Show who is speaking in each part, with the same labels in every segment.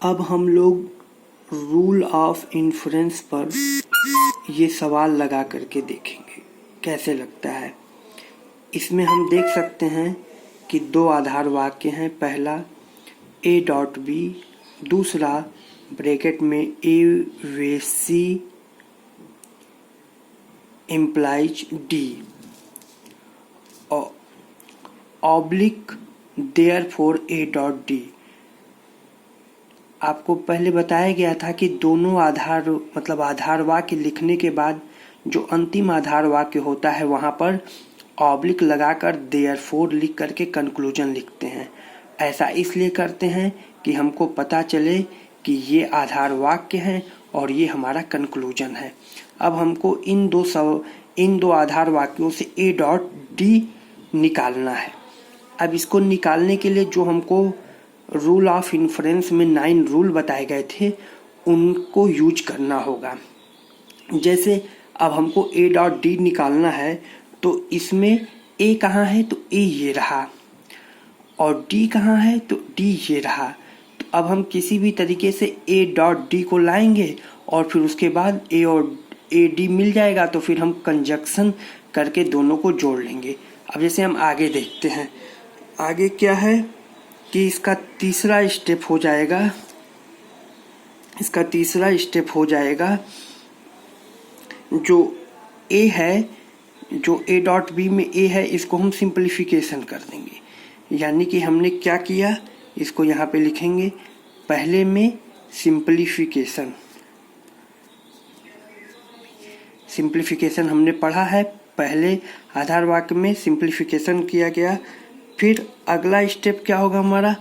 Speaker 1: अब हम लोग रूल ऑफ इन्फ्रेंस पर ये सवाल लगा करके देखेंगे कैसे लगता है। इसमें हम देख सकते हैं कि दो आधार वाक्य हैं। पहला ए डॉट बी, दूसरा ब्रैकेट में A V C implies D oblique therefore A dot D. आपको पहले बताया गया था कि दोनों आधार वाक्य लिखने के बाद जो अंतिम आधार वाक्य होता है वहाँ पर ऑब्लिक लगाकर देयरफॉर लिख करके कंक्लूजन लिखते हैं। ऐसा इसलिए करते हैं कि हमको पता चले कि ये आधार वाक्य है और ये हमारा कंक्लूजन है। अब हमको इन दो आधार वाक्यों से ए डॉट डी निकालना है। अब इसको निकालने के लिए जो हमको रूल ऑफ इन्फ्रेंस में 9 रूल बताए गए थे उनको यूज करना होगा। जैसे अब हमको ए डॉट डी निकालना है तो इसमें ए कहाँ है तो ए ये रहा और डी कहाँ है तो डी ये रहा। तो अब हम किसी भी तरीके से ए डॉट डी को लाएंगे और फिर उसके बाद ए और ए डी मिल जाएगा तो फिर हम कंजक्शन करके दोनों को जोड़ लेंगे। अब जैसे हम आगे देखते हैं, आगे क्या है कि इसका तीसरा स्टेप हो जाएगा जो ए है, जो ए डॉट बी में ए है इसको हम सिंपलीफिकेशन कर देंगे। यानी कि हमने क्या किया, इसको यहाँ पे लिखेंगे। पहले में सिंपलीफिकेशन हमने पढ़ा है, पहले आधार वाक्य में सिंपलीफिकेशन किया गया। फिर अगला स्टेप क्या होगा हमारा,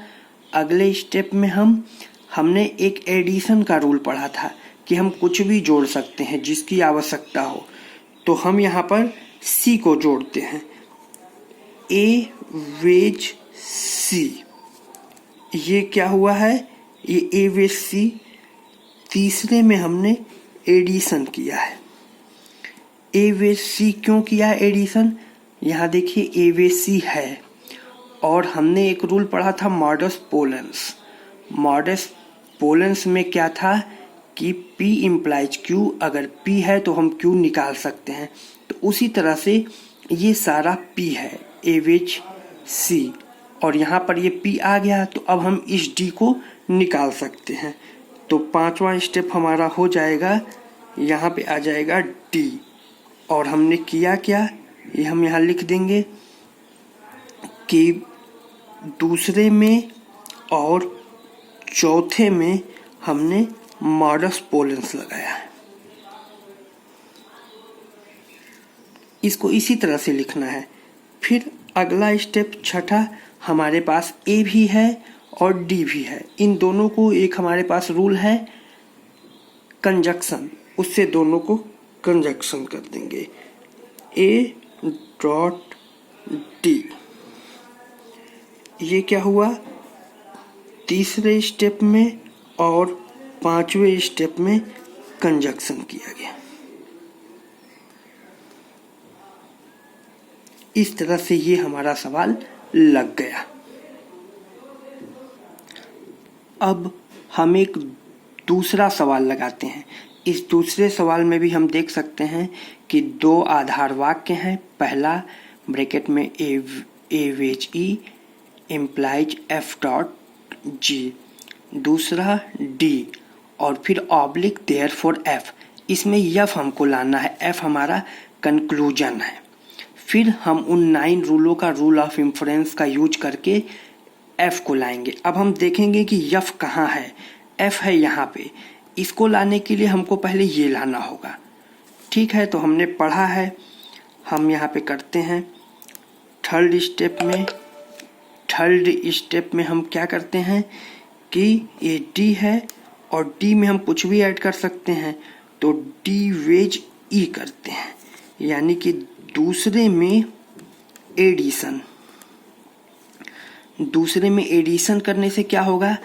Speaker 1: अगले स्टेप में हमने एक एडिशन का रूल पढ़ा था कि हम कुछ भी जोड़ सकते हैं जिसकी आवश्यकता हो। तो हम यहाँ पर सी को जोड़ते हैं, ए वेज सी। ये क्या हुआ है, ये ए वेज सी। तीसरे में हमने एडिशन किया है। ए वेज सी क्यों किया है एडिशन, यहाँ देखिए ए वेज सी है और हमने एक रूल पढ़ा था मॉडस पोलेंस में क्या था कि P इम्प्लाइज Q, अगर P है तो हम Q निकाल सकते हैं। तो उसी तरह से ये सारा P है, एवेज C, और यहाँ पर ये P आ गया तो अब हम इस D को निकाल सकते हैं। तो पांचवा स्टेप हमारा हो जाएगा, यहाँ पे आ जाएगा D। और हमने किया क्या, ये हम यहाँ लिख देंगे कि दूसरे में और चौथे में हमने मॉडस पोलेंस लगाया है। इसको इसी तरह से लिखना है। फिर अगला स्टेप छठा, हमारे पास ए भी है और डी भी है। इन दोनों को एक हमारे पास रूल है कंजक्शन, उससे दोनों को कंजक्शन कर देंगे, ए डॉट डी। ये क्या हुआ, तीसरे स्टेप में और पांचवें स्टेप में कंजक्शन किया गया। इस तरह से ये हमारा सवाल लग गया। अब हम एक दूसरा सवाल लगाते हैं। इस दूसरे सवाल में भी हम देख सकते हैं कि दो आधार वाक्य हैं। पहला ब्रैकेट में ए वेज ई इम्प्लाइज एफ डॉट जी, दूसरा डी और फिर ऑब्लिक देयरफॉर एफ। इसमें एफ हमको लाना है, एफ हमारा कंक्लूजन है। फिर हम उन 9 रूलों का रूल ऑफ इन्फ्रेंस का यूज करके एफ को लाएंगे। अब हम देखेंगे कि एफ कहाँ है, एफ है यहाँ पे। इसको लाने के लिए हमको पहले ये लाना होगा। ठीक है, तो हमने पढ़ा है, हम यहाँ पे करते हैं। थर्ड स्टेप में हम क्या करते हैं कि ये डी है और डी में हम कुछ भी ऐड कर सकते हैं, तो डी वेज ई करते हैं। यानी कि दूसरे में एडिशन करने से क्या होगा,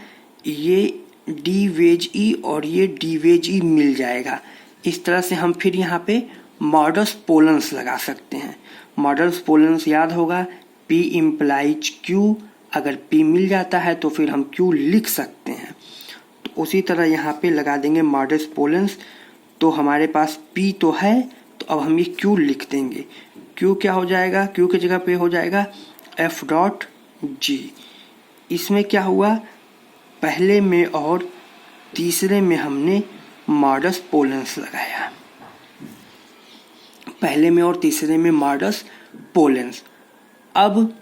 Speaker 1: ये डी वेज ई और ये डी वेज ई मिल जाएगा। इस तरह से हम फिर यहाँ पे मॉडस पोलेंस लगा सकते हैं। मॉडस पोलेंस याद होगा, P इम्प्लाइज Q, अगर P मिल जाता है तो फिर हम Q लिख सकते हैं। तो उसी तरह यहाँ पे लगा देंगे मॉडस पोलेंस। तो हमारे पास P तो है, तो अब हम ये Q लिख देंगे। Q क्या हो जाएगा, Q की जगह पे हो जाएगा F डॉट G। इसमें क्या हुआ, पहले में और तीसरे में हमने मॉडस पोलेंस लगाया, पहले में और तीसरे में मॉडस पोलेंस। अब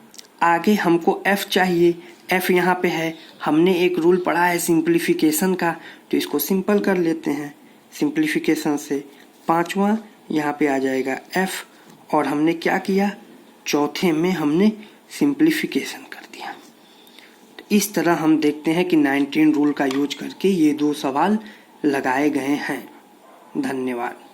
Speaker 1: आगे हमको F चाहिए, F यहाँ पे है। हमने एक रूल पढ़ा है सिंप्लीफिकेशन का, तो इसको सिंपल कर लेते हैं। सिंप्लीफिकेशन से पांचवा यहाँ पे आ जाएगा F, और हमने क्या किया, चौथे में हमने सिंप्लीफिकेशन कर दिया। तो इस तरह हम देखते हैं कि 19 रूल का यूज करके ये दो सवाल लगाए गए हैं। धन्यवाद।